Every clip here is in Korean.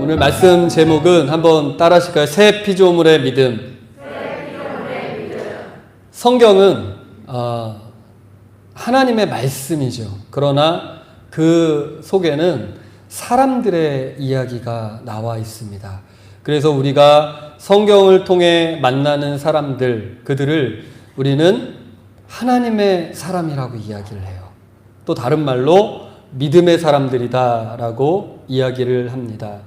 오늘 말씀 제목은 한번 따라 하실까요? 새 피조물의 믿음. 성경은 하나님의 말씀이죠. 그러나 그 속에는 사람들의 이야기가 나와 있습니다. 그래서 우리가 성경을 통해 만나는 사람들, 그들을 우리는 하나님의 사람이라고 이야기를 해요. 또 다른 말로 믿음의 사람들이다라고 이야기를 합니다.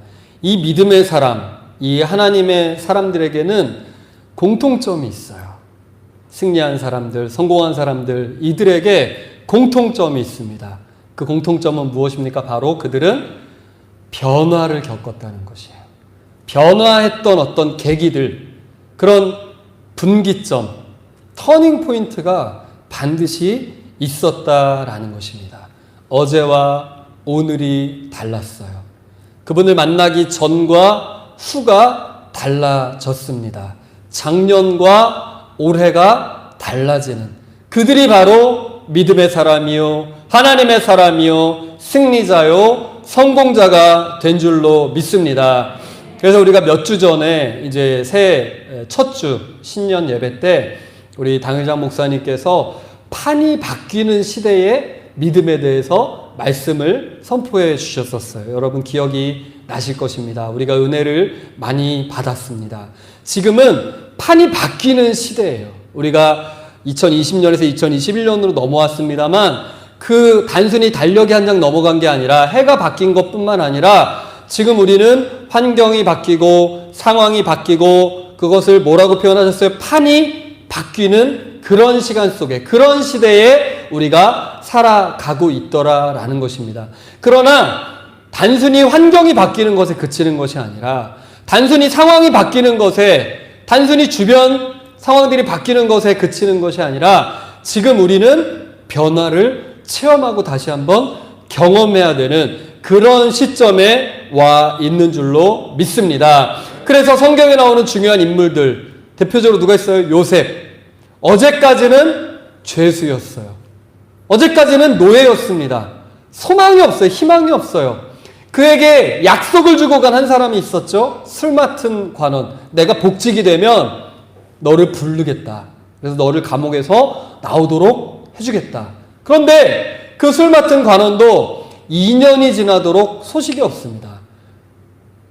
이 믿음의 사람, 이 하나님의 사람들에게는 공통점이 있어요. 승리한 사람들, 성공한 사람들, 이들에게 공통점이 있습니다. 그 공통점은 무엇입니까? 바로 그들은 변화를 겪었다는 것이에요. 변화했던 어떤 계기들, 그런 분기점, 터닝 포인트가 반드시 있었다라는 것입니다. 어제와 오늘이 달랐어요. 그분을 만나기 전과 후가 달라졌습니다. 작년과 올해가 달라지는 그들이 바로 믿음의 사람이요, 하나님의 사람이요, 승리자요, 성공자가 된 줄로 믿습니다. 그래서 우리가 몇 주 전에 이제 새해 첫 주 신년 예배 때 우리 당회장 목사님께서 판이 바뀌는 시대의 믿음에 대해서 말씀을 선포해 주셨었어요. 여러분 기억이 나실 것입니다. 우리가 은혜를 많이 받았습니다. 지금은 판이 바뀌는 시대예요. 우리가 2020년에서 2021년으로 넘어왔습니다만 그 단순히 달력이 한 장 넘어간 게 아니라 해가 바뀐 것뿐만 아니라 지금 우리는 환경이 바뀌고 상황이 바뀌고 그것을 뭐라고 표현하셨어요? 판이 바뀌는 그런 시간 속에, 그런 시대에 우리가 살아가고 있더라라는 것입니다. 그러나 단순히 환경이 바뀌는 것에 그치는 것이 아니라 단순히 상황이 바뀌는 것에, 단순히 주변 상황들이 바뀌는 것에 그치는 것이 아니라 지금 우리는 변화를 체험하고 다시 한번 경험해야 되는 그런 시점에 와 있는 줄로 믿습니다. 그래서 성경에 나오는 중요한 인물들, 대표적으로 누가 있어요? 요셉. 어제까지는 죄수였어요. 어제까지는 노예였습니다. 소망이 없어요. 희망이 없어요. 그에게 약속을 주고 간 한 사람이 있었죠. 술 맡은 관원. 내가 복직이 되면 너를 부르겠다. 그래서 너를 감옥에서 나오도록 해주겠다. 그런데 그 술 맡은 관원도 2년이 지나도록 소식이 없습니다.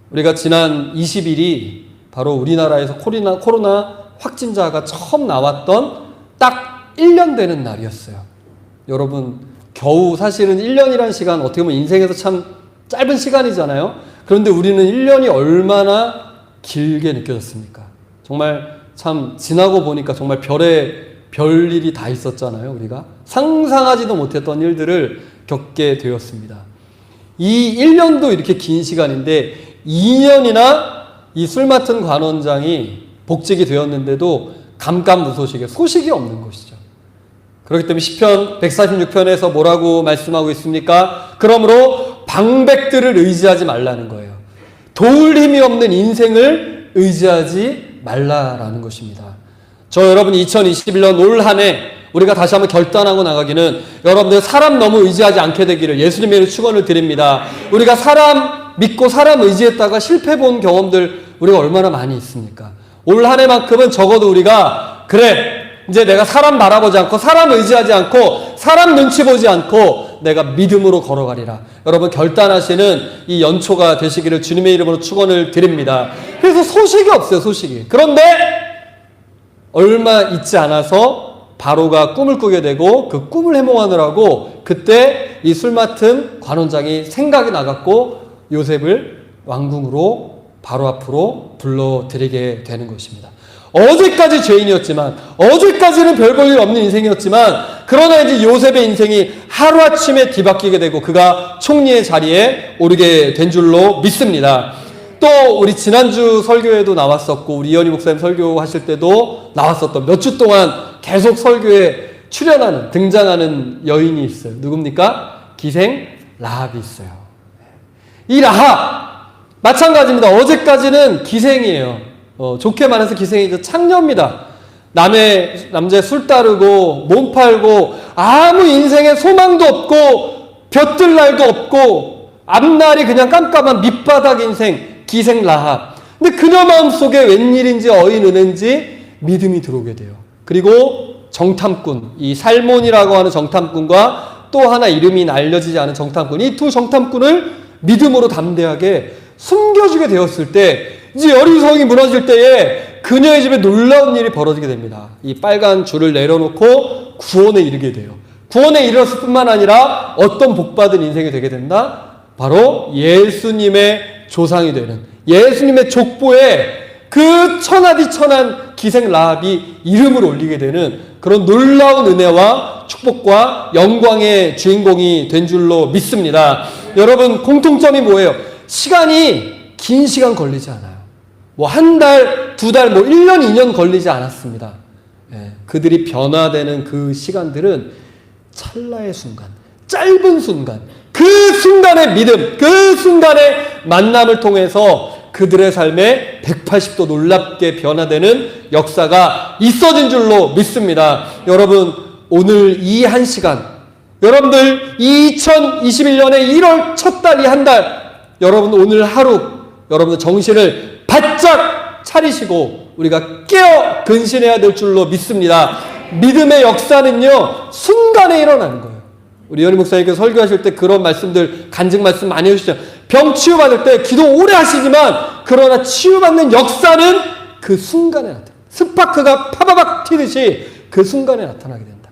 우리가 지난 20일이 바로 우리나라에서 코로나 확진자가 처음 나왔던 딱 1년 되는 날이었어요. 여러분, 겨우 사실은 1년이라는 시간 어떻게 보면 인생에서 참 짧은 시간이잖아요. 그런데 우리는 1년이 얼마나 길게 느껴졌습니까? 정말 참 지나고 보니까 정말 별일이 다 있었잖아요. 우리가 상상하지도 못했던 일들을 겪게 되었습니다. 이 1년도 이렇게 긴 시간인데 2년이나 이 술 맡은 관원장이 복직이 되었는데도 감감무소식에 소식이 없는 것이죠. 그렇기 때문에 시편 146편에서 뭐라고 말씀하고 있습니까? 그러므로 방백들을 의지하지 말라는 거예요. 도울 힘이 없는 인생을 의지하지 말라라는 것입니다. 저 여러분 2021년 올 한 해 우리가 다시 한번 결단하고 나가기는 여러분들 사람 너무 의지하지 않게 되기를 예수님의 축원을 드립니다. 우리가 사람 믿고 사람 의지했다가 실패 본 경험들 우리가 얼마나 많이 있습니까? 올 한 해만큼은 적어도 우리가 그래 이제 내가 사람 바라보지 않고 사람 의지하지 않고 사람 눈치 보지 않고 내가 믿음으로 걸어가리라. 여러분 결단하시는 이 연초가 되시기를 주님의 이름으로 축원을 드립니다. 그래서 소식이 없어요. 소식이. 그런데 얼마 있지 않아서 바로가 꿈을 꾸게 되고 그 꿈을 해몽하느라고 그때 이 술 맡은 관원장이 생각이 나갔고 요셉을 왕궁으로 바로 앞으로 불러들이게 되는 것입니다. 어제까지 죄인이었지만 어제까지는 별 볼 일 없는 인생이었지만 그러나 이제 요셉의 인생이 하루아침에 뒤바뀌게 되고 그가 총리의 자리에 오르게 된 줄로 믿습니다. 또 우리 지난주 설교에도 나왔었고 우리 이현희 목사님 설교하실 때도 나왔었던 몇 주 동안 계속 설교에 출연하는 등장하는 여인이 있어요. 누굽니까? 기생 라합이 있어요. 이 라합 마찬가지입니다. 어제까지는 기생이에요. 좋게 말해서 기생이죠. 창녀입니다. 남자의 술 따르고 몸 팔고 아무 인생에 소망도 없고 볕들 날도 없고 앞날이 그냥 깜깜한 밑바닥 인생 기생 라합. 근데 그녀 마음속에 웬일인지 어인 은혜인지 믿음이 들어오게 돼요. 그리고 정탐꾼, 이 살몬이라고 하는 정탐꾼과 또 하나 이름이 알려지지 않은 정탐꾼, 이 두 정탐꾼을 믿음으로 담대하게 숨겨주게 되었을 때, 이제 여리고성이 무너질 때에 그녀의 집에 놀라운 일이 벌어지게 됩니다. 이 빨간 줄을 내려놓고 구원에 이르게 돼요. 구원에 이르렀을 뿐만 아니라 어떤 복받은 인생이 되게 된다? 바로 예수님의 조상이 되는, 예수님의 족보에 그 천하디천한 기생 라합이 이름을 올리게 되는 그런 놀라운 은혜와 축복과 영광의 주인공이 된 줄로 믿습니다. 여러분, 공통점이 뭐예요? 시간이 긴 시간 걸리지 않아요. 뭐 한 달, 두 달, 뭐 1년, 2년 걸리지 않았습니다. 그들이 변화되는 그 시간들은 찰나의 순간, 짧은 순간, 그 순간의 믿음, 그 순간의 만남을 통해서 그들의 삶에 180도 놀랍게 변화되는 역사가 있어진 줄로 믿습니다. 여러분, 오늘 이 한 시간, 여러분들 2021년의 1월 첫 달 이 한 달, 여러분 오늘 하루, 여러분들 정신을 바짝 차리시고 우리가 깨어 근신해야 될 줄로 믿습니다. 믿음의 역사는요, 순간에 일어나는 거예요. 우리 연희 목사님께서 설교하실 때 그런 말씀들, 간증 말씀 많이 해주시죠. 병 치유받을 때 기도 오래 하시지만 그러나 치유받는 역사는 그 순간에 나타나요. 스파크가 파바박 튀듯이 그 순간에 나타나게 된다.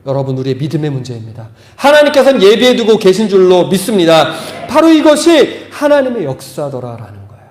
여러분, 우리의 믿음의 문제입니다. 하나님께서는 예비해두고 계신 줄로 믿습니다. 바로 이것이 하나님의 역사더라라는 거예요.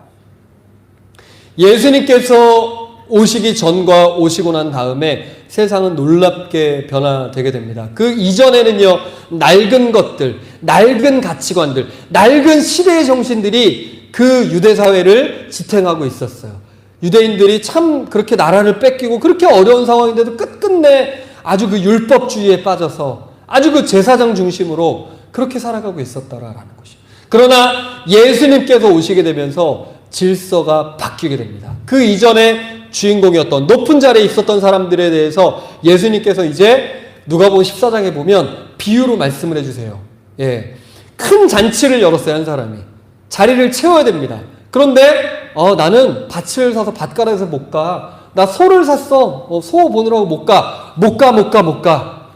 예수님께서 오시기 전과 오시고 난 다음에 세상은 놀랍게 변화되게 됩니다. 그 이전에는요, 낡은 것들, 낡은 가치관들, 낡은 시대의 정신들이 그 유대사회를 지탱하고 있었어요. 유대인들이 참 그렇게 나라를 뺏기고 그렇게 어려운 상황인데도 끝끝내 아주 그 율법주의에 빠져서 아주 그 제사장 중심으로 그렇게 살아가고 있었다라는 것이. 그러나 예수님께서 오시게 되면서 질서가 바뀌게 됩니다. 그 이전에 주인공이었던 높은 자리에 있었던 사람들에 대해서 예수님께서 이제 누가복음 14장에 보면 비유로 말씀을 해주세요. 큰 잔치를 열었어요, 한 사람이. 자리를 채워야 됩니다. 그런데 나는 밭을 사서 밭가락에서 못 가. 나 소를 샀어. 소 보느라고 못 가. 못 가.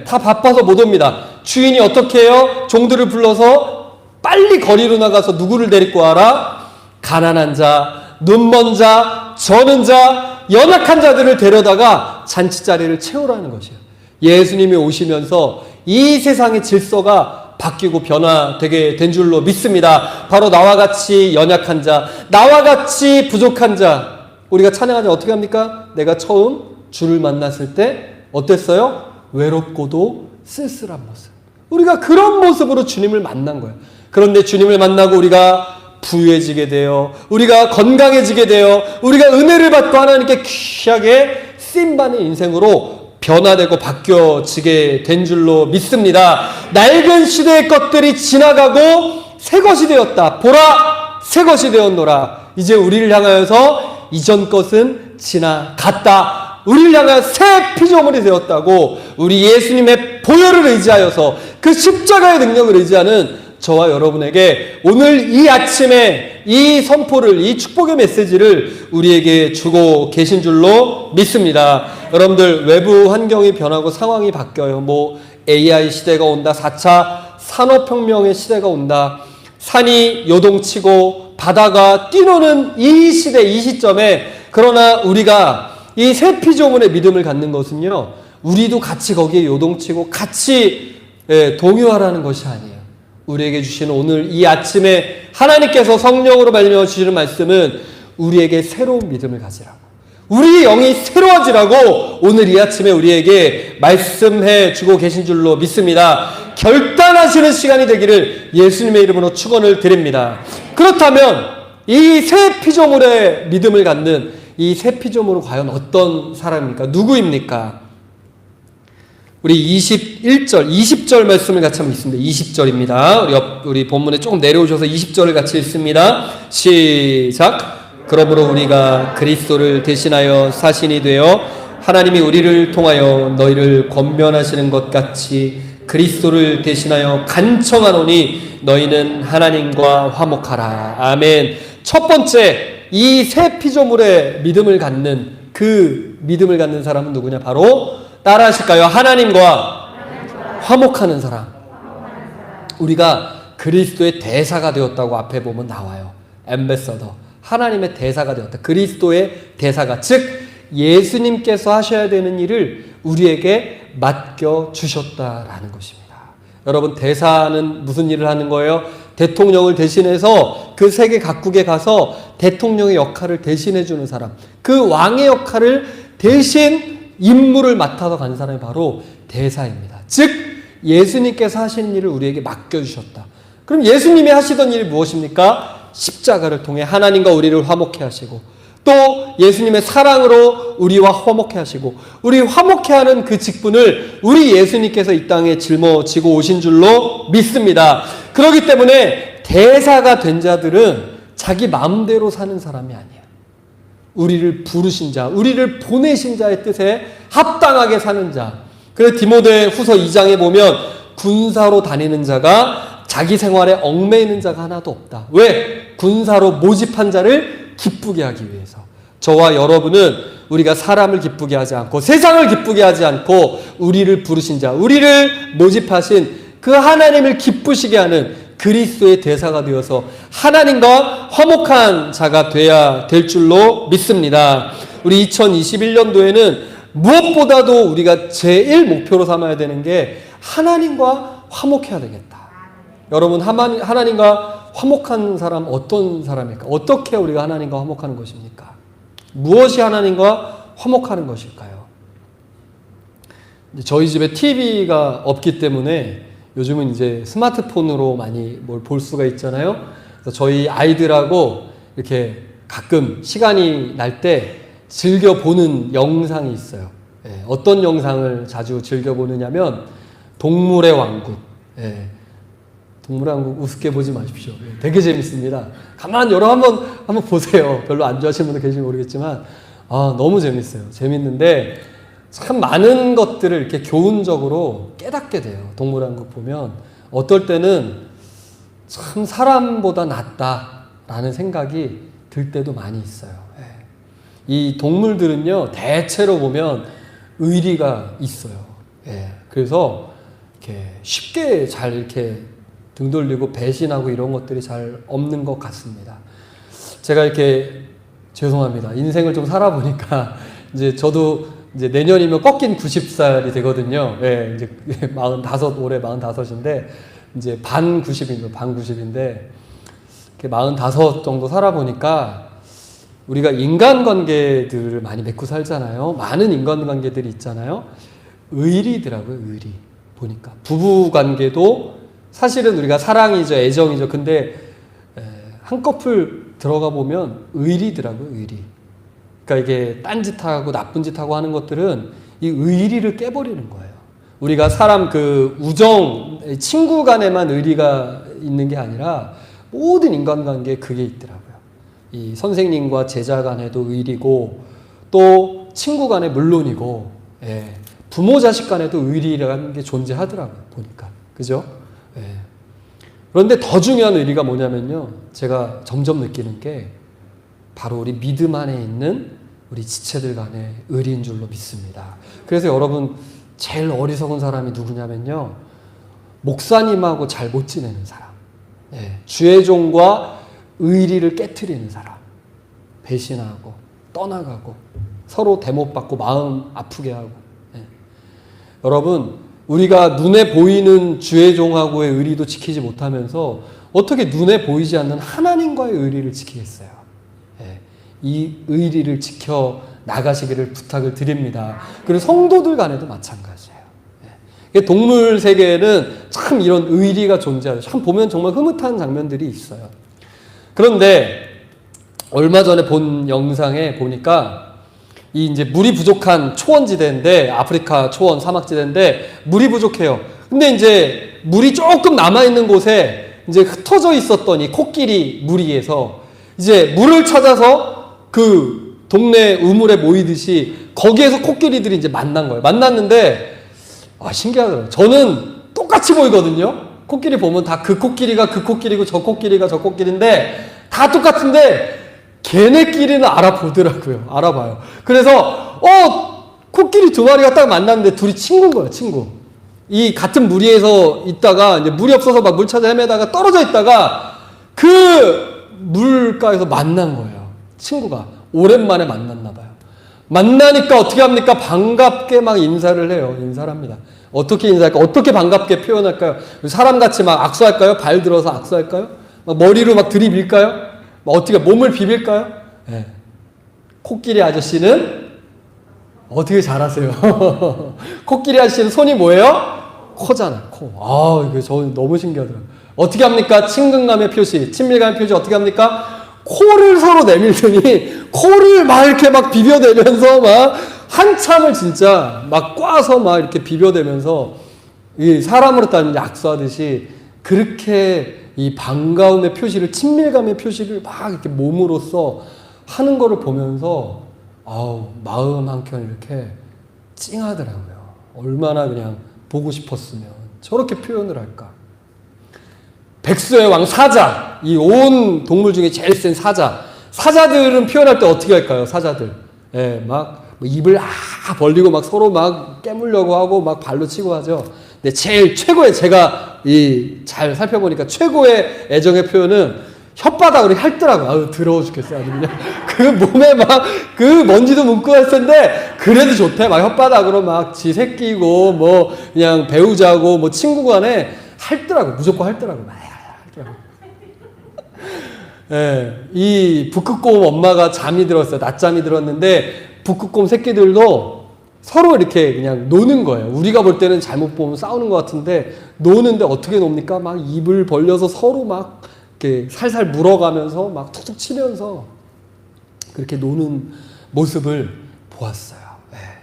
다 바빠서 못 옵니다. 주인이 어떻게 해요? 종들을 불러서 빨리 거리로 나가서 누구를 데리고 와라? 가난한 자, 눈먼 자, 저는 자, 연약한 자들을 데려다가 잔치자리를 채우라는 것이에요. 예수님이 오시면서 이 세상의 질서가 바뀌고 변화되게 된 줄로 믿습니다. 바로 나와 같이 연약한 자, 나와 같이 부족한 자. 우리가 찬양하자 어떻게 합니까? 내가 처음 주를 만났을 때 어땠어요? 외롭고도 쓸쓸한 모습. 우리가 그런 모습으로 주님을 만난 거예요. 그런데 주님을 만나고 우리가 부유해지게 되어, 우리가 건강해지게 되어, 우리가 은혜를 받고 하나님께 귀하게 쓰임받는 인생으로 변화되고 바뀌어지게 된 줄로 믿습니다. 낡은 시대의 것들이 지나가고 새 것이 되었다. 보라, 새 것이 되었노라. 이제 우리를 향하여서 이전 것은 지나갔다. 우리를 향하여 새 피조물이 되었다고 우리 예수님의 보혈을 의지하여서 그 십자가의 능력을 의지하는 저와 여러분에게 오늘 이 아침에 이 선포를, 이 축복의 메시지를 우리에게 주고 계신 줄로 믿습니다. 여러분들, 외부 환경이 변하고 상황이 바뀌어요. 뭐 AI 시대가 온다, 4차 산업혁명의 시대가 온다, 산이 요동치고 바다가 뛰노는 이 시대, 이 시점에, 그러나 우리가 이 새 피조물의 믿음을 갖는 것은요, 우리도 같이 거기에 요동치고 같이 동요하라는 것이 아니에요. 우리에게 주시는 오늘 이 아침에 하나님께서 성령으로 말미암아 주시는 말씀은 우리에게 새로운 믿음을 가지라고, 우리 영이 새로워지라고 오늘 이 아침에 우리에게 말씀해 주고 계신 줄로 믿습니다. 결단하시는 시간이 되기를 예수님의 이름으로 축원을 드립니다. 그렇다면 이 새 피조물의 믿음을 갖는 이 새 피조물은 과연 어떤 사람입니까? 누구입니까? 우리 21절, 20절 말씀을 같이 한번 읽습니다. 20절입니다. 우리 본문에 조금 내려오셔서 20절을 같이 읽습니다. 시작. 그러므로 우리가 그리스도를 대신하여 사신이 되어 하나님이 우리를 통하여 너희를 권면하시는 것 같이 그리스도를 대신하여 간청하노니 너희는 하나님과 화목하라. 아멘. 첫 번째, 이 새 피조물의 믿음을 갖는 그 믿음을 갖는 사람은 누구냐? 바로 따라 하실까요? 하나님과 화목하는 사람. 우리가 그리스도의 대사가 되었다고 앞에 보면 나와요. 앰베서더. 하나님의 대사가 되었다. 그리스도의 대사가, 즉 예수님께서 하셔야 되는 일을 우리에게 맡겨주셨다라는 것입니다. 여러분, 대사는 무슨 일을 하는 거예요? 대통령을 대신해서 그 세계 각국에 가서 대통령의 역할을 대신해 주는 사람, 그 왕의 역할을 대신 임무를 맡아서 간 사람이 바로 대사입니다. 즉 예수님께서 하시는 일을 우리에게 맡겨주셨다. 그럼 예수님이 하시던 일이 무엇입니까? 십자가를 통해 하나님과 우리를 화목해 하시고, 또 예수님의 사랑으로 우리와 화목해 하시고, 우리 화목해 하는 그 직분을 우리 예수님께서 이 땅에 짊어지고 오신 줄로 믿습니다. 그렇기 때문에 대사가 된 자들은 자기 마음대로 사는 사람이 아니에요. 우리를 부르신 자, 우리를 보내신 자의 뜻에 합당하게 사는 자. 그래서 디모데 후서 2장에 보면 군사로 다니는 자가 자기 생활에 얽매이는 자가 하나도 없다. 왜? 군사로 모집한 자를 기쁘게 하기 위해서. 저와 여러분은 우리가 사람을 기쁘게 하지 않고 세상을 기쁘게 하지 않고 우리를 부르신 자, 우리를 모집하신 그 하나님을 기쁘시게 하는 그리스도의 대사가 되어서 하나님과 화목한 자가 돼야 될 줄로 믿습니다. 우리 2021년도에는 무엇보다도 우리가 제일 목표로 삼아야 되는 게 하나님과 화목해야 되겠다. 여러분, 하나님과 화목한 사람 어떤 사람일까? 어떻게 우리가 하나님과 화목하는 것입니까? 무엇이 하나님과 화목하는 것일까요? 저희 집에 TV가 없기 때문에 요즘은 이제 스마트폰으로 많이 뭘 볼 수가 있잖아요. 그래서 저희 아이들하고 이렇게 가끔 시간이 날 때 즐겨 보는 영상이 있어요. 예, 어떤 영상을 자주 즐겨 보느냐면 동물의 왕국. 예, 동물의 왕국 우습게 보지 마십시오. 예, 되게 재밌습니다. 가만 여러분 한번 보세요. 별로 안 좋아하시는 분도 계실지 모르겠지만 너무 재밌어요. 재밌는데 참 많은 것들을 이렇게 교훈적으로 깨닫게 돼요. 동물의 왕국 보면 어떨 때는 참 사람보다 낫다라는 생각이 들 때도 많이 있어요. 예. 이 동물들은요, 대체로 보면 의리가 있어요. 예. 그래서 이렇게 쉽게 잘 이렇게 등 돌리고 배신하고 이런 것들이 잘 없는 것 같습니다. 제가 이렇게 죄송합니다. 인생을 좀 살아보니까 이제 저도 이제 내년이면 꺾인 90살이 되거든요. 예, 이제 45, 올해 45인데 이제 반 90인데 이렇게 45 정도 살아보니까 우리가 인간관계들을 많이 맺고 살잖아요. 많은 인간관계들이 있잖아요. 의리더라고요. 의리. 보니까 부부관계도 사실은 우리가 사랑이죠, 애정이죠. 근데 한 커플 들어가 보면 의리더라고요. 의리. 그러니까 이게 딴짓하고 나쁜 짓하고 하는 것들은 이 의리를 깨버리는 거예요. 우리가 사람 그 우정, 친구 간에만 의리가 있는 게 아니라 모든 인간관계에 그게 있더라고요. 이 선생님과 제자 간에도 의리고, 또 친구 간에 물론이고, 예, 부모 자식 간에도 의리라는 게 존재하더라고요. 보니까. 그죠? 예. 그런데 더 중요한 의리가 뭐냐면요, 제가 점점 느끼는 게 바로 우리 믿음 안에 있는 우리 지체들 간의 의리인 줄로 믿습니다. 그래서 여러분, 제일 어리석은 사람이 누구냐면요, 목사님하고 잘 못 지내는 사람. 예, 주의 종과 의리를 깨트리는 사람. 배신하고 떠나가고 서로 대못받고 마음 아프게 하고. 예. 여러분, 우리가 눈에 보이는 주의 종하고의 의리도 지키지 못하면서 어떻게 눈에 보이지 않는 하나님과의 의리를 지키겠어요? 예, 이 의리를 지켜 나가시기를 부탁을 드립니다. 그리고 성도들 간에도 마찬가지예요. 예, 동물 세계에는 참 이런 의리가 존재하죠. 참 보면 정말 흐뭇한 장면들이 있어요. 그런데 얼마 전에 본 영상에 보니까 이 이제 물이 부족한 초원지대인데, 아프리카 초원 사막지대인데 물이 부족해요. 근데 이제 물이 조금 남아있는 곳에 이제 흩어져 있었던 이 코끼리 무리에서 이제 물을 찾아서 그 동네 우물에 모이듯이 거기에서 코끼리들이 이제 만난 거예요. 만났는데, 신기하더라고요. 저는 똑같이 보이거든요. 코끼리 보면 다 그 코끼리가 그 코끼리고 저 코끼리가 저 코끼리인데 다 똑같은데 걔네끼리는 알아보더라고요. 알아봐요. 그래서 코끼리 두 마리가 딱 만났는데 둘이 친구인 거예요. 친구. 이 같은 무리에서 있다가 이제 물이 없어서 막 물 찾아 헤매다가 떨어져 있다가 그 물가에서 만난 거예요. 친구가 오랜만에 만났나 봐요. 만나니까 어떻게 합니까? 반갑게 막 인사를 해요. 인사를 합니다. 어떻게 인사할까? 어떻게 반갑게 표현할까요? 사람같이 막 악수할까요? 발 들어서 악수할까요? 막 머리로 막 들이밀까요? 막 어떻게 몸을 비빌까요? 네. 코끼리 아저씨는 어떻게 잘하세요? 코끼리 아저씨는 손이 뭐예요? 코잖아, 코. 이거 저 너무 신기하더라고요. 어떻게 합니까? 친근감의 표시, 친밀감의 표시 어떻게 합니까? 코를 서로 내밀더니 코를 막 이렇게 막 비벼대면서 막 한참을 진짜 막 꽈서 막 이렇게 비벼대면서 이 사람으로 따지면 악수하듯이 그렇게 이 반가움의 표시를, 친밀감의 표시를 막 이렇게 몸으로써 하는 거를 보면서 마음 한켠 이렇게 찡하더라고요. 얼마나 그냥 보고 싶었으면 저렇게 표현을 할까. 백수의 왕 사자, 이 온 동물 중에 제일 센 사자들은 표현할 때 어떻게 할까요? 사자들, 막 입을 벌리고 막 서로 막 깨물려고 하고 막 발로 치고 하죠. 근데 제일 최고의, 제가 잘 살펴보니까 최고의 애정의 표현은 혓바닥으로 핥더라고요. 더러워 죽겠어요. 아주 그냥 그 몸에 막 그 먼지도 뭉고 했을 텐데 그래도 좋대. 막 혓바닥으로 막 지 새끼고 뭐 그냥 배우자고 뭐 친구 간에 핥더라고요. 무조건 핥더라고요. 이 북극곰 엄마가 잠이 들었어요. 낮잠이 들었는데 북극곰 새끼들도 서로 이렇게 그냥 노는 거예요. 우리가 볼 때는 잘못 보면 싸우는 것 같은데 노는데 어떻게 놉니까? 막 입을 벌려서 서로 막 이렇게 살살 물어가면서 막 툭툭 치면서 그렇게 노는 모습을 보았어요.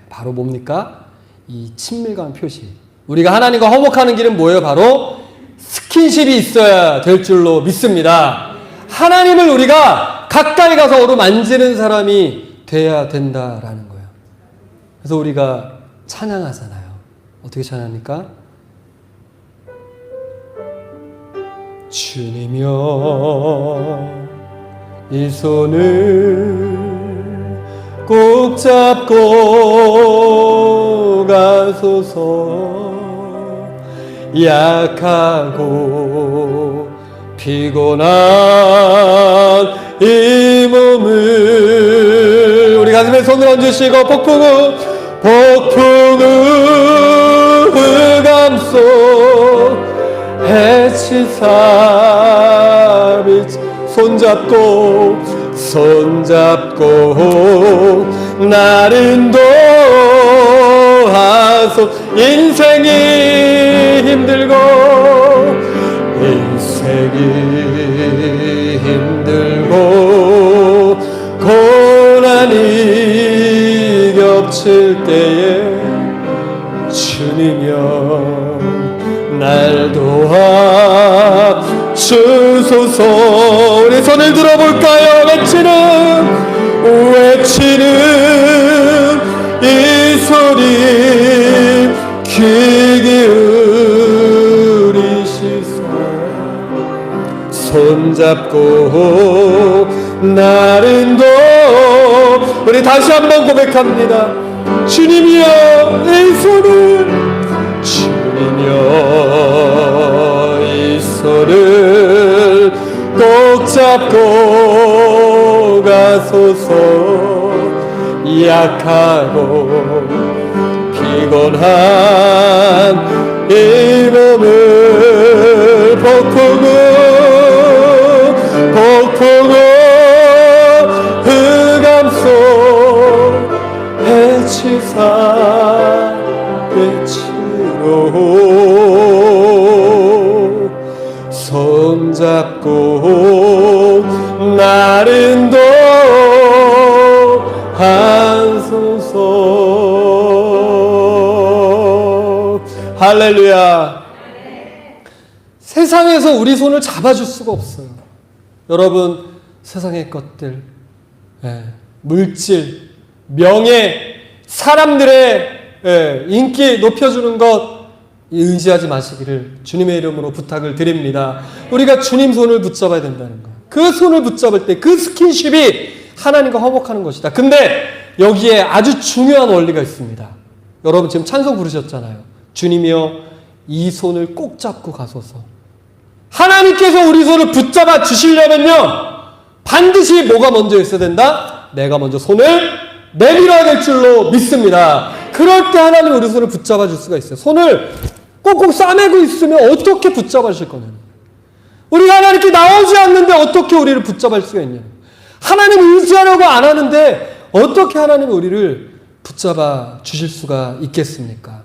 바로 뭡니까? 이 친밀감 표시. 우리가 하나님과 화목하는 길은 뭐예요? 바로 스킨십이 있어야 될 줄로 믿습니다. 하나님을 우리가 가까이 가서 어루만지는 사람이 돼야 된다라는 거예요. 그래서 우리가 찬양하잖아요. 어떻게 찬양합니까? 주님여 이 손을 꼭 잡고 가소서. 약하고 피곤한 이 몸을 우리 가슴에 손을 얹으시고 폭풍우 흑암속 해치사 손잡고 나를 인도하소. 인생이 힘들고 고난이 겹칠 때에 주님여 날 도와 주소서. 우리 손을 들어볼까요? 외치는 이 소리 귀 기울이시소. 손잡고 나를 인도. 우리 다시 한번 고백합니다. 주님이여 이 손을, 주님이여 이 손을 꼭 잡고 가소서. 약하고 피곤한 이 몸을 폭풍우 흑암속 해치사 외치로 손잡고 나를 인도하소서. 할렐루야. 세상에서 우리 손을 잡아줄 수가 없어요. 여러분, 세상의 것들, 물질, 명예, 사람들의 인기 높여주는 것 의지하지 마시기를 주님의 이름으로 부탁을 드립니다. 우리가 주님 손을 붙잡아야 된다는 것. 그 손을 붙잡을 때 그 스킨십이 하나님과 화목하는 것이다. 근데 여기에 아주 중요한 원리가 있습니다. 여러분 지금 찬송 부르셨잖아요. 주님이여 이 손을 꼭 잡고 가소서. 하나님께서 우리 손을 붙잡아 주시려면요, 반드시 뭐가 먼저 있어야 된다? 내가 먼저 손을 내밀어야 될 줄로 믿습니다. 그럴 때 하나님 우리 손을 붙잡아 줄 수가 있어요. 손을 꼭꼭 싸매고 있으면 어떻게 붙잡아 주실 거냐고. 우리가 하나님께 나오지 않는데 어떻게 우리를 붙잡을 수가 있냐고. 하나님 의지하려고 안 하는데 어떻게 하나님이 우리를 붙잡아 주실 수가 있겠습니까?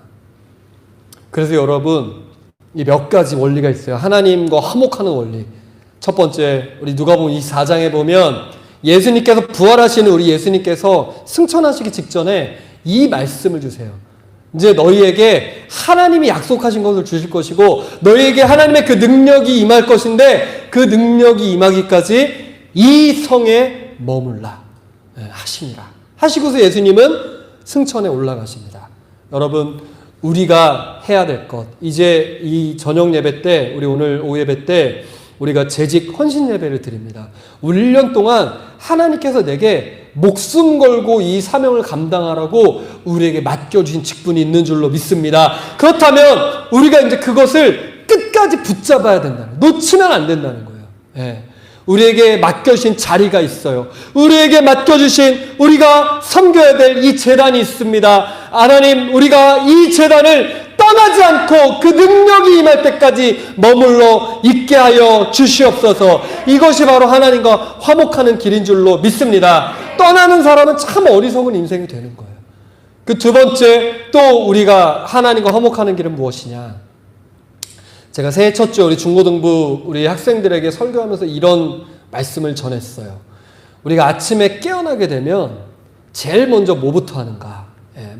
그래서 여러분, 이 몇 가지 원리가 있어요. 하나님과 화목하는 원리. 첫 번째, 우리 누가복음 24장에 보면 예수님께서 부활하시는 우리 예수님께서 승천하시기 직전에 이 말씀을 주세요. 이제 너희에게 하나님이 약속하신 것을 주실 것이고 너희에게 하나님의 그 능력이 임할 것인데 그 능력이 임하기까지 이 성에 머물라 하시니라 하시고서 예수님은 승천에 올라가십니다. 여러분, 우리가 해야 될 것, 이제 이 저녁 예배 때, 우리 오늘 오후 예배 때 우리가 재직 헌신 예배를 드립니다. 우리 1년 동안 하나님께서 내게 목숨 걸고 이 사명을 감당하라고 우리에게 맡겨주신 직분이 있는 줄로 믿습니다. 그렇다면 우리가 이제 그것을 끝까지 붙잡아야 된다는, 놓치면 안 된다는 거예요. 예. 우리에게 맡겨주신 자리가 있어요. 우리에게 맡겨주신 우리가 섬겨야 될 이 제단이 있습니다. 하나님, 우리가 이 제단을 떠나지 않고 그 능력이 임할 때까지 머물러 있게 하여 주시옵소서. 이것이 바로 하나님과 화목하는 길인 줄로 믿습니다. 떠나는 사람은 참 어리석은 인생이 되는 거예요. 그 두 번째, 또 우리가 하나님과 화목하는 길은 무엇이냐? 제가 새해 첫 주 우리 중고등부 우리 학생들에게 설교하면서 이런 말씀을 전했어요. 우리가 아침에 깨어나게 되면 제일 먼저 뭐부터 하는가?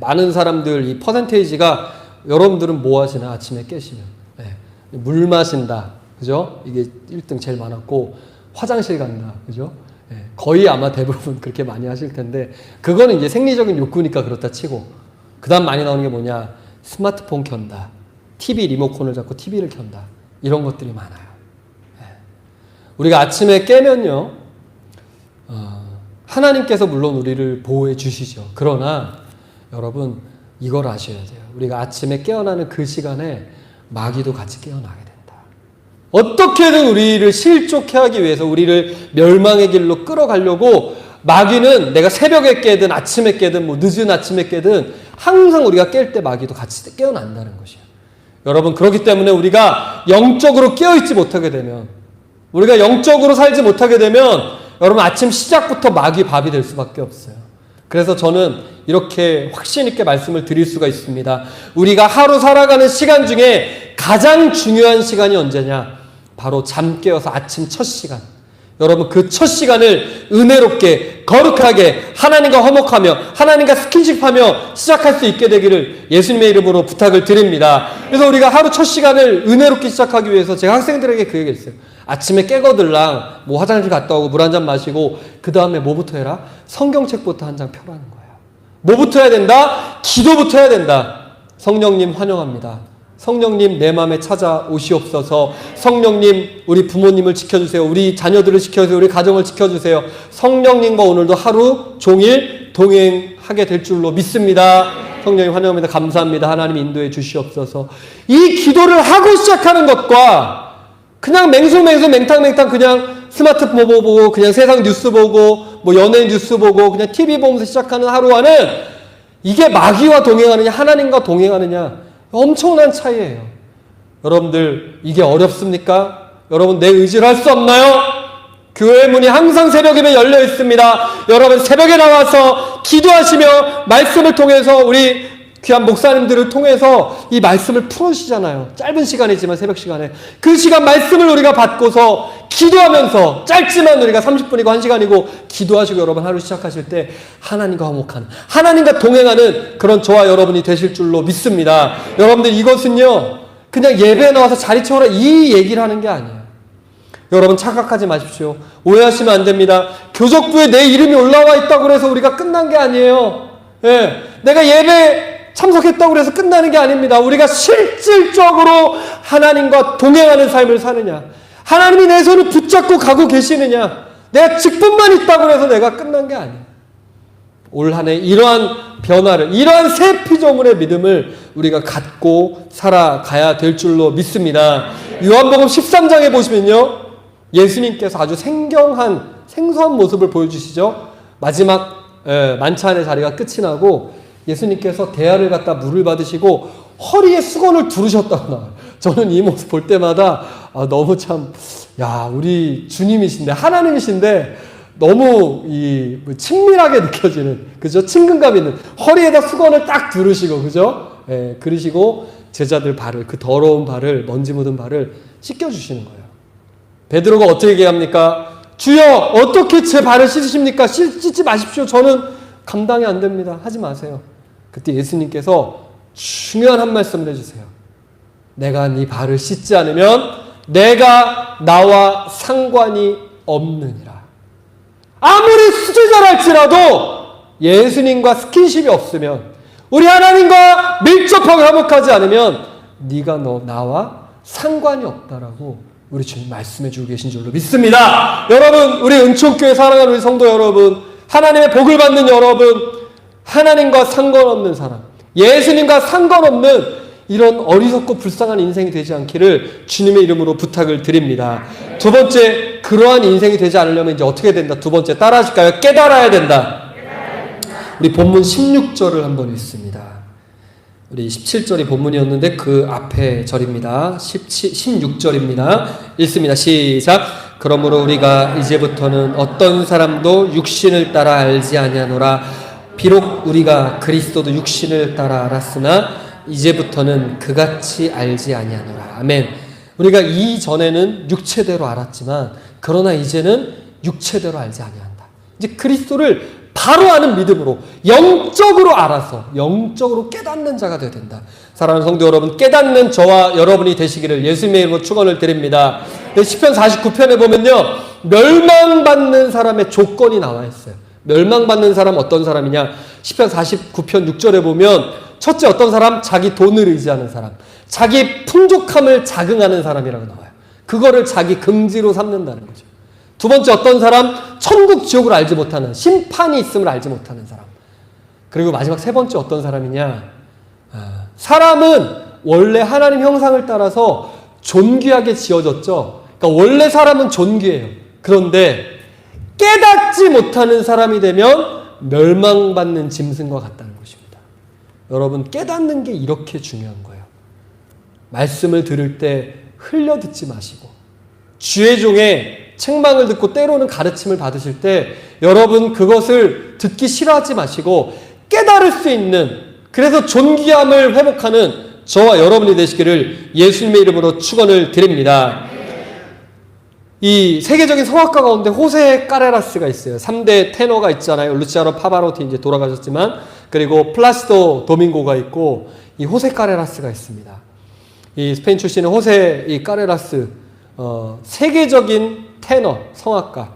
많은 사람들 이 퍼센테이지가, 여러분들은 뭐 하시나? 아침에 깨시면 물 마신다, 그죠? 이게 1등 제일 많았고, 화장실 간다, 그죠? 거의 아마 대부분 그렇게 많이 하실 텐데, 그거는 이제 생리적인 욕구니까 그렇다 치고, 그 다음 많이 나오는 게 뭐냐? 스마트폰 켠다, TV 리모컨을 잡고 TV를 켠다, 이런 것들이 많아요. 우리가 아침에 깨면요, 하나님께서 물론 우리를 보호해 주시죠. 그러나 여러분, 이걸 아셔야 돼요. 우리가 아침에 깨어나는 그 시간에 마귀도 같이 깨어나게 된다. 어떻게든 우리를 실족해 하기 위해서, 우리를 멸망의 길로 끌어가려고 마귀는, 내가 새벽에 깨든 아침에 깨든 뭐 늦은 아침에 깨든 항상 우리가 깰 때 마귀도 같이 깨어난다는 것이에요. 여러분, 그렇기 때문에 우리가 영적으로 깨어있지 못하게 되면, 우리가 영적으로 살지 못하게 되면 여러분, 아침 시작부터 마귀 밥이 될 수밖에 없어요. 그래서 저는 이렇게 확신 있게 말씀을 드릴 수가 있습니다. 우리가 하루 살아가는 시간 중에 가장 중요한 시간이 언제냐? 바로 잠 깨어서 아침 첫 시간. 여러분, 그 첫 시간을 은혜롭게 거룩하게 하나님과 화목하며 하나님과 스킨십하며 시작할 수 있게 되기를 예수님의 이름으로 부탁을 드립니다. 그래서 우리가 하루 첫 시간을 은혜롭게 시작하기 위해서 제가 학생들에게 그 얘기 했어요. 아침에 깨거들랑 뭐 화장실 갔다 오고 물 한 잔 마시고 그 다음에 뭐부터 해라? 성경책부터 한 장 펴라는 거예요. 뭐부터 해야 된다? 기도부터 해야 된다. 성령님 환영합니다. 성령님 내 마음에 찾아오시옵소서. 성령님 우리 부모님을 지켜주세요. 우리 자녀들을 지켜주세요. 우리 가정을 지켜주세요. 성령님과 오늘도 하루 종일 동행하게 될 줄로 믿습니다. 성령님 환영합니다. 감사합니다. 하나님 인도해 주시옵소서. 이 기도를 하고 시작하는 것과 그냥 맹수맹수 맹탕맹탕 그냥 스마트폰 보고 그냥 세상 뉴스 보고 뭐 연예인 뉴스 보고 그냥 TV 보면서 시작하는 하루와는, 이게 마귀와 동행하느냐 하나님과 동행하느냐 엄청난 차이예요. 여러분들, 이게 어렵습니까? 여러분, 내 의지를 할 수 없나요? 교회 문이 항상 새벽이면 열려 있습니다. 여러분, 새벽에 나와서 기도하시며 말씀을 통해서 우리 귀한 목사님들을 통해서 이 말씀을 풀어주시잖아요. 짧은 시간이지만 새벽 시간에 그 시간 말씀을 우리가 받고서 기도하면서, 짧지만 우리가 30분이고 1시간이고 기도하시고 여러분 하루 시작하실 때 하나님과 화목하는, 하나님과 동행하는 그런 저와 여러분이 되실 줄로 믿습니다. 여러분들, 이것은요 그냥 예배에 나와서 자리 채워라 이 얘기를 하는 게 아니에요. 여러분, 착각하지 마십시오. 오해하시면 안 됩니다. 교적부에 내 이름이 올라와 있다고 해서 우리가 끝난 게 아니에요. 예, 내가 예배 참석했다고 해서 끝나는 게 아닙니다. 우리가 실질적으로 하나님과 동행하는 삶을 사느냐, 하나님이 내 손을 붙잡고 가고 계시느냐? 내가 직분만 있다고 해서 내가 끝난 게 아니야. 올 한 해 이러한 변화를, 이러한 새 피조물의 믿음을 우리가 갖고 살아가야 될 줄로 믿습니다. 요한복음 13장에 보시면요, 예수님께서 아주 생소한 모습을 보여주시죠. 마지막 만찬의 자리가 끝이 나고 예수님께서 대야를 갖다 물을 받으시고 허리에 수건을 두르셨다고 나와요. 저는 이 모습 볼 때마다 너무 참, 우리 주님이신데, 하나님이신데 너무 친밀하게 느껴지는, 그죠? 친근감 있는, 허리에다 수건을 딱 두르시고, 그죠? 그러시고 제자들 발을, 그 더러운 발을, 먼지 묻은 발을 씻겨주시는 거예요. 베드로가 어떻게 얘기합니까? 주여, 어떻게 제 발을 씻으십니까? 씻지 마십시오. 저는 감당이 안 됩니다. 하지 마세요. 그때 예수님께서 중요한 한 말씀을 해주세요. 내가 네 발을 씻지 않으면 내가 나와 상관이 없느니라. 아무리 수제자랄지라도 예수님과 스킨십이 없으면, 우리 하나님과 밀접하게 화목하지 않으면 네가 나와 상관이 없다라고 우리 주님 말씀해 주고 계신 줄로 믿습니다. 여러분, 우리 은총교회 사랑하는 우리 성도 여러분, 하나님의 복을 받는 여러분, 하나님과 상관없는 사람, 예수님과 상관없는 이런 어리석고 불쌍한 인생이 되지 않기를 주님의 이름으로 부탁을 드립니다. 두 번째, 그러한 인생이 되지 않으려면 이제 어떻게 된다? 두 번째, 따라 하실까요? 깨달아야 된다. 우리 본문 16절을 한번 읽습니다. 우리 17절이 본문이었는데 그 앞에 절입니다. 16절입니다. 읽습니다. 시작. 그러므로 우리가 이제부터는 어떤 사람도 육신을 따라 알지 아니하노라. 비록 우리가 그리스도도 육신을 따라 알았으나 이제부터는 그같이 알지 아니하노라. 아멘. 우리가 이전에는 육체대로 알았지만 그러나 이제는 육체대로 알지 아니한다. 이제 그리스도를 바로 아는 믿음으로 영적으로 알아서 영적으로 깨닫는 자가 되어야 된다. 사랑하는 성도 여러분, 깨닫는 저와 여러분이 되시기를 예수님의 이름으로 축원을 드립니다. 시편 49편에 보면요, 멸망받는 사람의 조건이 나와 있어요. 멸망받는 사람 어떤 사람이냐? 시편 49편 6절에 보면 첫째, 어떤 사람? 자기 돈을 의지하는 사람, 자기 풍족함을 자긍하는 사람이라고 나와요. 그거를 자기 긍지로 삼는다는 거죠. 두 번째, 어떤 사람? 천국 지옥을 알지 못하는, 심판이 있음을 알지 못하는 사람. 그리고 마지막 세 번째, 어떤 사람이냐? 사람은 원래 하나님 형상을 따라서 존귀하게 지어졌죠. 그러니까 원래 사람은 존귀해요. 그런데 깨닫지 못하는 사람이 되면 멸망받는 짐승과 같다는 것입니다. 여러분, 깨닫는 게 이렇게 중요한 거예요. 말씀을 들을 때 흘려 듣지 마시고, 주의 종의 책망을 듣고 때로는 가르침을 받으실 때 여러분 그것을 듣기 싫어하지 마시고 깨달을 수 있는, 그래서 존귀함을 회복하는 저와 여러분이 되시기를 예수님의 이름으로 축원을 드립니다. 이 세계적인 성악가 가운데 호세 카레라스가 있어요. 3대 테너가 있잖아요. 루치아노 파바로티 이제 돌아가셨지만, 그리고 플라시도 도밍고가 있고 이 호세 카레라스가 있습니다. 이 스페인 출신의 호세 이 카레라스, 세계적인 테너, 성악가.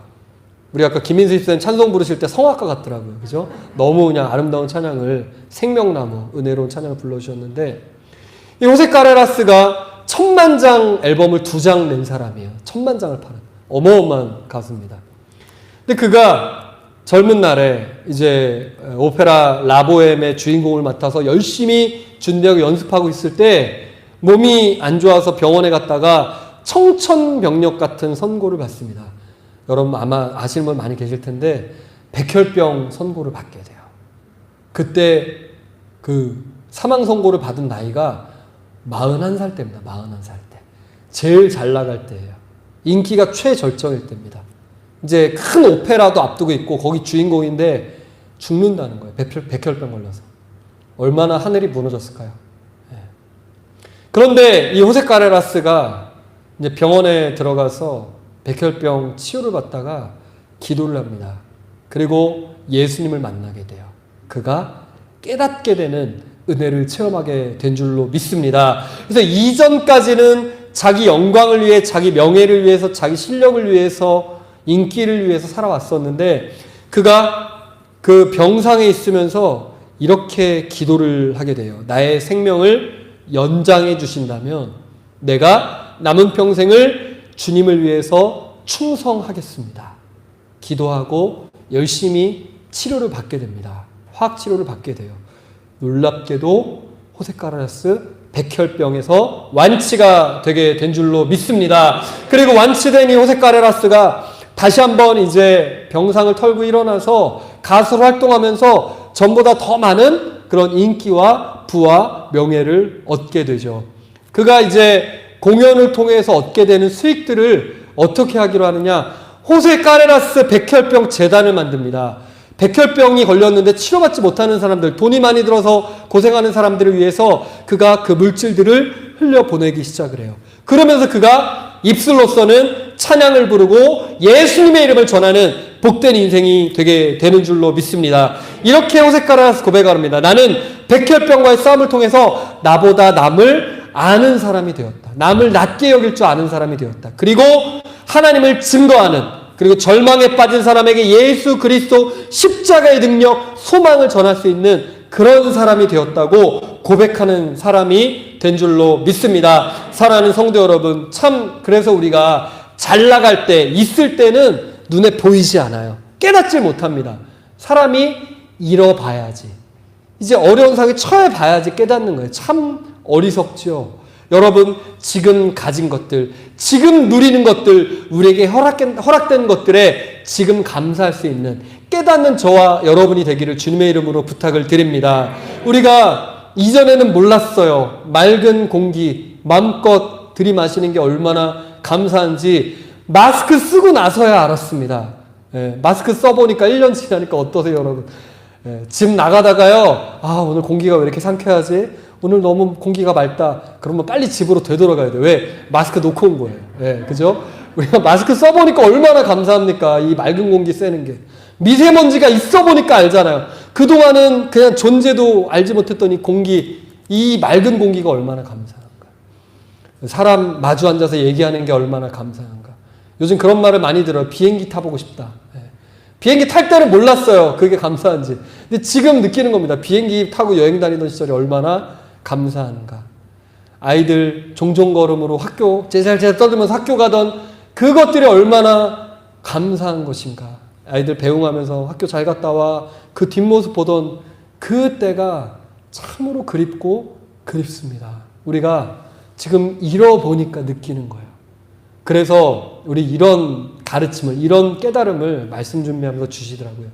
우리 아까 김인수 집사님 찬송 부르실 때 성악가 같더라고요. 그죠? 너무 그냥 아름다운 찬양을, 생명나무, 은혜로운 찬양을 불러주셨는데, 이 호세 카레라스가 1000만장 앨범을 2장 낸 사람이에요. 1000만장을 파는 어마어마한 가수입니다. 근데 그가 젊은 날에 이제 오페라 라보엠의 주인공을 맡아서 열심히 준비하고 연습하고 있을 때 몸이 안 좋아서 병원에 갔다가 청천벽력 같은 선고를 받습니다. 여러분 아마 아시는 분 많이 계실 텐데 백혈병 선고를 받게 돼요. 그때 그 사망 선고를 받은 나이가 41살 때입니다. 41살 때. 제일 잘 나갈 때예요. 인기가 최절정일 때입니다. 이제 큰 오페라도 앞두고 있고 거기 주인공인데 죽는다는 거예요. 백혈병 걸려서. 얼마나 하늘이 무너졌을까요? 네. 그런데 이 호세 카레라스가 이제 병원에 들어가서 백혈병 치료를 받다가 기도를 합니다. 그리고 예수님을 만나게 돼요. 그가 깨닫게 되는 은혜를 체험하게 된 줄로 믿습니다. 그래서 이전까지는 자기 영광을 위해, 자기 명예를 위해서, 자기 실력을 위해서, 인기를 위해서 살아왔었는데 그가 그 병상에 있으면서 이렇게 기도를 하게 돼요. 나의 생명을 연장해 주신다면 내가 남은 평생을 주님을 위해서 충성하겠습니다. 기도하고 열심히 치료를 받게 됩니다. 화학치료를 받게 돼요. 놀랍게도 호세카라스 백혈병에서 완치가 되게 된 줄로 믿습니다. 그리고 완치된 이 호세카라스가 다시 한번 이제 병상을 털고 일어나서 가수로 활동하면서 전보다 더 많은 그런 인기와 부와 명예를 얻게 되죠. 그가 이제 공연을 통해서 얻게 되는 수익들을 어떻게 하기로 하느냐? 호세카레라스 백혈병 재단을 만듭니다. 백혈병이 걸렸는데 치료받지 못하는 사람들, 돈이 많이 들어서 고생하는 사람들을 위해서 그가 그 물질들을 흘려보내기 시작을 해요. 그러면서 그가 입술로서는 찬양을 부르고 예수님의 이름을 전하는 복된 인생이 되게 되는 줄로 믿습니다. 이렇게 호세카레라스 고백합니다. 나는 백혈병과의 싸움을 통해서 나보다 남을 아는 사람이 되었다. 남을 낮게 여길 줄 아는 사람이 되었다. 그리고 하나님을 증거하는, 그리고 절망에 빠진 사람에게 예수 그리스도 십자가의 능력, 소망을 전할 수 있는 그런 사람이 되었다고 고백하는 사람이 된 줄로 믿습니다. 사랑하는 성도 여러분, 참 그래서 우리가 잘 나갈 때, 있을 때는 눈에 보이지 않아요. 깨닫질 못합니다. 사람이 잃어봐야지, 이제 어려운 상황에 처해봐야지 깨닫는 거예요. 참 어리석죠. 여러분, 지금 가진 것들, 지금 누리는 것들, 우리에게 허락된 것들에 지금 감사할 수 있는 깨닫는 저와 여러분이 되기를 주님의 이름으로 부탁을 드립니다. 우리가 이전에는 몰랐어요. 맑은 공기 마음껏 들이마시는 게 얼마나 감사한지 마스크 쓰고 나서야 알았습니다. 마스크 써보니까 1년 지나니까 어떠세요, 여러분? 집 나가다가요, 오늘 공기가 왜 이렇게 상쾌하지? 오늘 너무 공기가 맑다. 그러면 빨리 집으로 되돌아가야 돼요. 왜? 마스크 놓고 온 거예요. 그죠? 우리가 마스크 써보니까 얼마나 감사합니까? 이 맑은 공기 쐬는 게. 미세먼지가 있어 보니까 알잖아요. 그동안은 그냥 존재도 알지 못했던 이 공기, 이 맑은 공기가 얼마나 감사한가. 사람 마주 앉아서 얘기하는 게 얼마나 감사한가. 요즘 그런 말을 많이 들어요. 비행기 타보고 싶다. 비행기 탈 때는 몰랐어요. 그게 감사한지. 근데 지금 느끼는 겁니다. 비행기 타고 여행 다니던 시절이 얼마나 감사한가. 아이들 종종 걸음으로 학교 제잘제잘 떠들면서 학교 가던 그것들이 얼마나 감사한 것인가. 아이들 배웅하면서 학교 잘 갔다 와 그 뒷모습 보던 그때가 참으로 그립고 그립습니다. 우리가 지금 잃어보니까 느끼는 거예요. 그래서 우리 이런 가르침을, 이런 깨달음을 말씀 준비하면서 주시더라고요.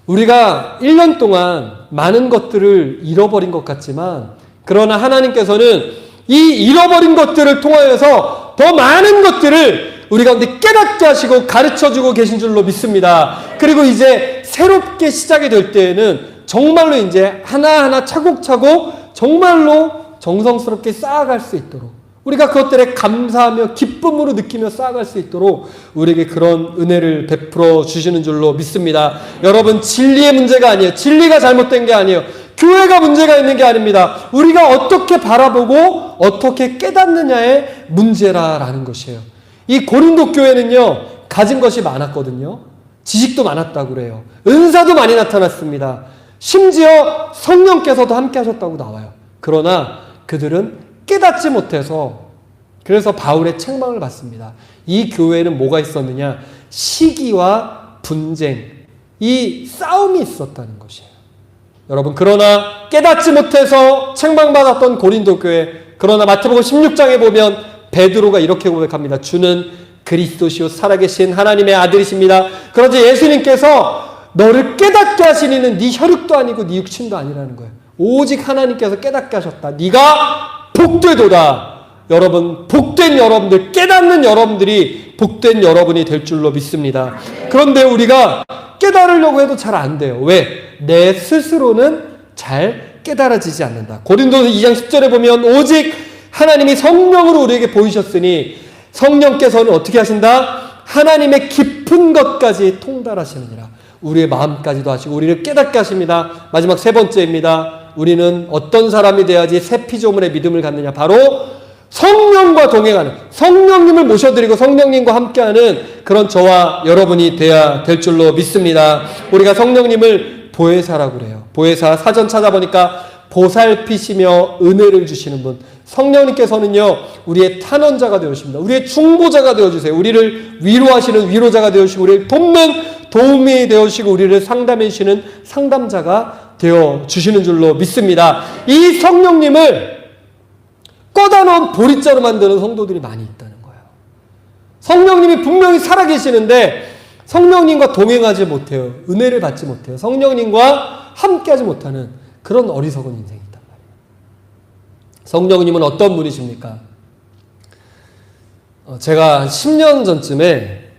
우리가 1년 동안 많은 것들을 잃어버린 것 같지만, 그러나 하나님께서는 이 잃어버린 것들을 통하여서 더 많은 것들을 우리 가운데 깨닫게 하시고 가르쳐주고 계신 줄로 믿습니다. 그리고 이제 새롭게 시작이 될 때에는 정말로 이제 하나하나 차곡차곡 정말로 정성스럽게 쌓아갈 수 있도록, 우리가 그것들에 감사하며 기쁨으로 느끼며 쌓아갈 수 있도록 우리에게 그런 은혜를 베풀어 주시는 줄로 믿습니다. 여러분, 진리의 문제가 아니에요. 진리가 잘못된 게 아니에요. 교회가 문제가 있는 게 아닙니다. 우리가 어떻게 바라보고 어떻게 깨닫느냐의 문제라라는 것이에요. 이 고린도 교회는요, 가진 것이 많았거든요. 지식도 많았다고 그래요. 은사도 많이 나타났습니다. 심지어 성령께서도 함께 하셨다고 나와요. 그러나 그들은 깨닫지 못해서, 그래서 바울의 책망을 받습니다. 이 교회는 뭐가 있었느냐? 시기와 분쟁, 이 싸움이 있었다는 것이에요. 여러분, 그러나 깨닫지 못해서 책망받았던 고린도 교회, 그러나 마태복음 16장에 보면 베드로가 이렇게 고백합니다. 주는 그리스도시요 살아계신 하나님의 아들이십니다. 그러자 예수님께서 너를 깨닫게 하신 이는 네 혈육도 아니고 네 육신도 아니라는 거예요. 오직 하나님께서 깨닫게 하셨다. 네가 복되도다. 여러분, 복된 여러분들, 깨닫는 여러분들이 복된 여러분이 될 줄로 믿습니다. 그런데 우리가 깨달으려고 해도 잘 안 돼요. 왜? 내 스스로는 잘 깨달아지지 않는다. 고린도서 2장 10절에 보면 오직 하나님이 성령으로 우리에게 보이셨으니 성령께서는 어떻게 하신다? 하나님의 깊은 것까지 통달하시느니라. 우리의 마음까지도 하시고 우리를 깨닫게 하십니다. 마지막 세 번째입니다. 우리는 어떤 사람이 돼야지 새 피조물의 믿음을 갖느냐? 바로 성령과 동행하는, 성령님을 모셔드리고 성령님과 함께하는 그런 저와 여러분이 돼야 될 줄로 믿습니다. 우리가 성령님을 보혜사라고 그래요. 보혜사 사전 찾아보니까 보살피시며 은혜를 주시는 분. 성령님께서는요, 우리의 탄원자가 되어주십니다. 우리의 중보자가 되어주세요. 우리를 위로하시는 위로자가 되어주시고, 우리를 돕는 도움이 되어주시고, 우리를 상담해 주시는 상담자가 되어주시는 줄로 믿습니다. 이 성령님을 꺼다 놓은 보릿자로 만드는 성도들이 많이 있다는 거예요. 성령님이 분명히 살아계시는데 성령님과 동행하지 못해요. 은혜를 받지 못해요. 성령님과 함께하지 못하는 그런 어리석은 인생이 있단 말이에요. 성령님은 어떤 분이십니까? 제가 한 10년 전쯤에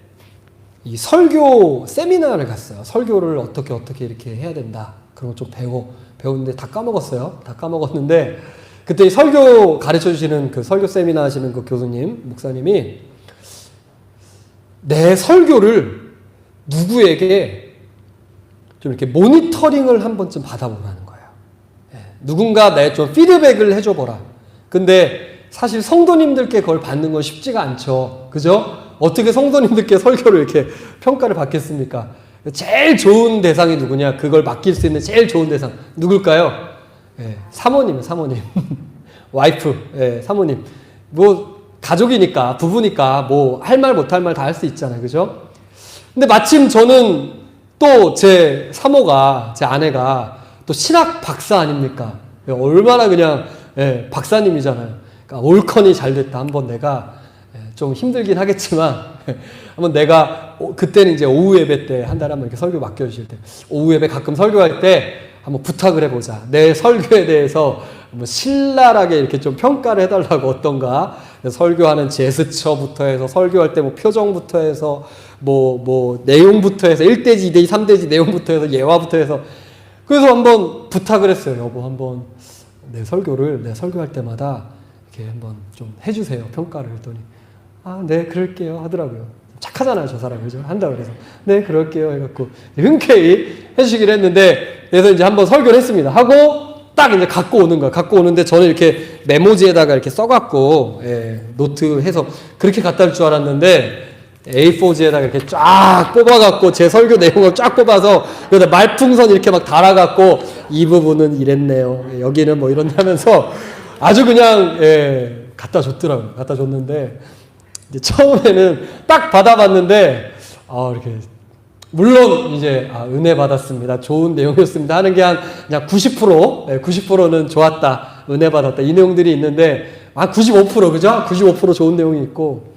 이 설교 세미나를 갔어요. 설교를 어떻게 이렇게 해야 된다. 그런 거 좀 배웠는데 다 까먹었어요. 다 까먹었는데 그때 설교 가르쳐 주시는 그 설교 세미나 하시는 그 교수님, 목사님이 내 설교를 누구에게 좀 이렇게 모니터링을 한 번쯤 받아보라는 거예요. 누군가 내 좀 피드백을 해줘보라. 근데 사실 성도님들께 그걸 받는 건 쉽지가 않죠. 그죠? 어떻게 성도님들께 설교를 이렇게 평가를 받겠습니까? 제일 좋은 대상이 누구냐? 그걸 맡길 수 있는 제일 좋은 대상 누굴까요? 사모님. 와이프, 사모님. 뭐 가족이니까, 부부니까 뭐 할 말 못할 말 다 할 수 있잖아요. 그죠? 근데 마침 저는 또 제 사모가, 제 아내가 또 신학 박사 아닙니까? 얼마나 그냥 박사님이잖아요. 그러니까 올컨이 잘 됐다. 한번 내가 좀 힘들긴 하겠지만 한번 내가 그때는 이제 오후 예배 때 한 달에 한번 이렇게 설교 맡겨주실 때 오후 예배 가끔 설교할 때 한번 부탁을 해보자. 내 설교에 대해서 뭐 신랄하게 이렇게 좀 평가를 해달라고 어떤가. 설교하는 제스처부터 해서 설교할 때 뭐 표정부터 해서 뭐 내용부터 해서 1대지, 2대지, 3대지 내용부터 해서 예화부터 해서 그래서 한번 부탁을 했어요. 여보 한번 내 설교할 때마다 이렇게 한번 좀 해주세요. 평가를 했더니 네 그럴게요 하더라고요. 착하잖아요 저 사람. 그죠? 한다 그래서 네 그럴게요 해갖고 흔쾌히 해주시기로 했는데 그래서 이제 한번 설교를 했습니다. 하고 딱 이제 갖고 오는 거야. 갖고 오는데 저는 이렇게 메모지에다가 이렇게 써갖고 노트 해서 그렇게 갖다 줄 줄 알았는데 A4지에다가 이렇게 쫙 뽑아갖고 제 설교 내용을 쫙 뽑아서 여기다 말풍선 이렇게 막 달아갖고 이 부분은 이랬네요. 여기는 뭐 이런다면서 아주 그냥 갖다 줬더라고요. 갖다 줬는데 이제 처음에는 딱 받아봤는데 이렇게 물론 이제 은혜 받았습니다. 좋은 내용이었습니다. 하는 게 그냥 90%는 좋았다. 은혜 받았다. 이 내용들이 있는데 95% 그죠? 95% 좋은 내용이 있고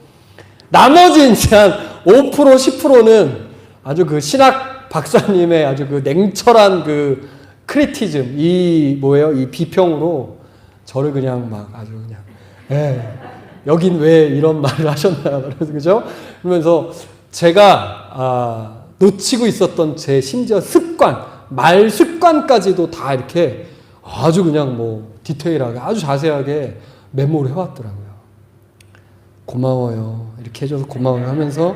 나머지 이제 한 5% 10%는 아주 그 신학 박사님의 아주 그 냉철한 그 크리티즘 이 비평으로 저를 그냥 막 아주 그냥 여긴 왜 이런 말을 하셨나 그래서 그죠? 그러면서 제가 놓치고 있었던 제 심지어 말 습관까지도 다 이렇게 아주 그냥 뭐 디테일하게 아주 자세하게 메모를 해왔더라고요. 고마워요. 이렇게 해줘서 고마워요 하면서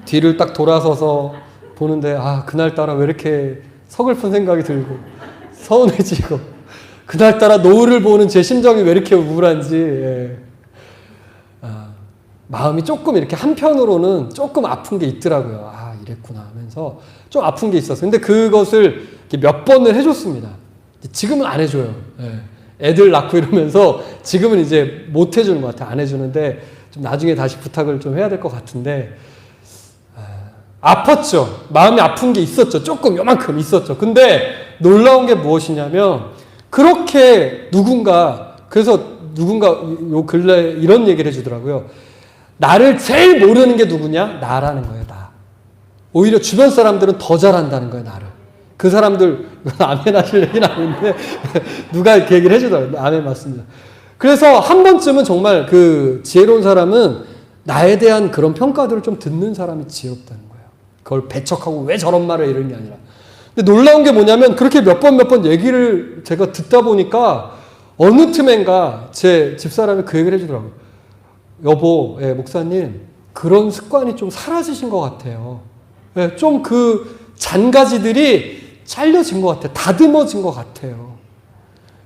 뒤를 딱 돌아서서 보는데 그날따라 왜 이렇게 서글픈 생각이 들고 서운해지고 그날따라 노을을 보는 제 심정이 왜 이렇게 우울한지 마음이 조금 이렇게 한편으로는 조금 아픈 게 있더라고요. 이랬구나 하면서 좀 아픈 게 있었어요. 근데 그것을 몇 번을 해줬습니다. 지금은 안 해줘요. 애들 낳고 이러면서 지금은 이제 못 해주는 것 같아요. 안 해주는데 좀 나중에 다시 부탁을 좀 해야 될 것 같은데 아팠죠. 마음이 아픈 게 있었죠. 조금 요만큼 있었죠. 근데 놀라운 게 무엇이냐면 그렇게 그래서 누군가 요 근래 이런 얘기를 해주더라고요. 나를 제일 모르는 게 누구냐? 나라는 거예요. 나. 오히려 주변 사람들은 더 잘한다는 거예요. 나를. 그 사람들 아멘 하실 얘기는 아닌데 누가 이렇게 얘기를 해주더라고요. 아멘 맞습니다. 그래서 한 번쯤은 정말 그 지혜로운 사람은 나에 대한 그런 평가들을 좀 듣는 사람이 지혜롭다는 거예요. 그걸 배척하고 왜 저런 말을 이러는 게 아니라. 근데 놀라운 게 뭐냐면 그렇게 몇 번 얘기를 제가 듣다 보니까 어느 틈엔가 제 집사람이 그 얘기를 해주더라고요. 여보, 목사님 그런 습관이 좀 사라지신 것 같아요. 좀 그 잔가지들이 잘려진 것 같아요. 다듬어진 것 같아요.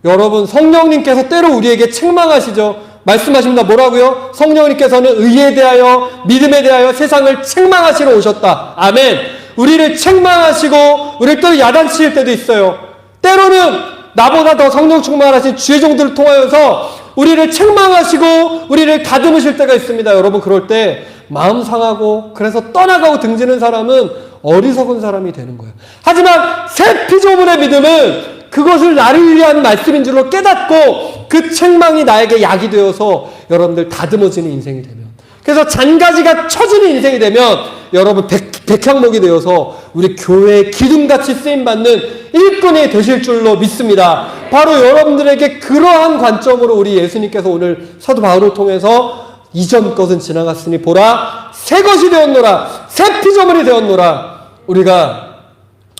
여러분 성령님께서 때로 우리에게 책망하시죠. 말씀하십니다. 뭐라고요? 성령님께서는 의에 대하여 믿음에 대하여 세상을 책망하시러 오셨다. 아멘. 우리를 책망하시고 우리를 또 야단칠 때도 있어요. 때로는 나보다 더 성령 충만하신 주의 종들을 통하여서 우리를 책망하시고 우리를 다듬으실 때가 있습니다. 여러분, 그럴 때 마음 상하고 그래서 떠나가고 등지는 사람은 어리석은 사람이 되는 거예요. 하지만 새 피조물의 믿음은 그것을 나를 위한 말씀인 줄로 깨닫고 그 책망이 나에게 약이 되어서 여러분들 다듬어지는 인생이 되면, 그래서 잔가지가 쳐지는 인생이 되면 여러분 백향목이 되어서 우리 교회의 기둥같이 쓰임받는 일꾼이 되실 줄로 믿습니다. 바로 여러분들에게 그러한 관점으로 우리 예수님께서 오늘 사도 바울을 통해서 이전 것은 지나갔으니 보라 새 것이 되었노라, 새 피조물이 되었노라. 우리가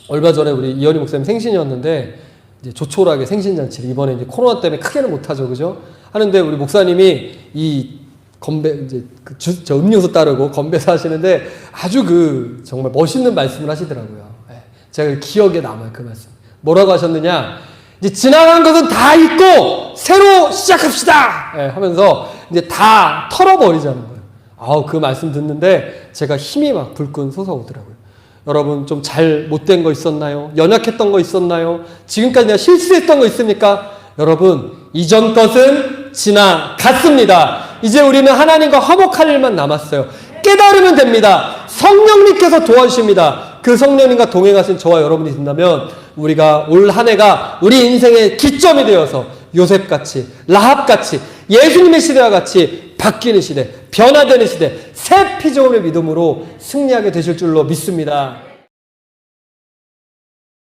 얼마 전에 우리 이현희 목사님 생신이었는데 이제 조촐하게 생신잔치를, 이번에 이제 코로나 때문에 크게는 못하죠, 그죠? 하는데 우리 목사님이 이 건배 이제 저 음료수 따르고 건배사 하시는데 아주 정말 멋있는 말씀을 하시더라고요. 제가 기억에 남아요, 그 말씀. 뭐라고 하셨느냐? 이제 지나간 것은 다 잊고 새로 시작합시다! 하면서 이제 다 털어버리자는 거예요. 그 말씀 듣는데 제가 힘이 막 불끈 솟아오더라고요. 여러분, 좀 잘 못된 거 있었나요? 연약했던 거 있었나요? 지금까지 내가 실수했던 거 있습니까? 여러분, 이전 것은 지나갔습니다. 이제 우리는 하나님과 화목할 일만 남았어요. 깨달으면 됩니다. 성령님께서 도와주십니다. 그 성령님과 동행하신 저와 여러분이 된다면 우리가 올 한 해가 우리 인생의 기점이 되어서 요셉같이, 라합같이, 예수님의 시대와 같이 바뀌는 시대, 변화되는 시대, 새 피조물의 믿음으로 승리하게 되실 줄로 믿습니다.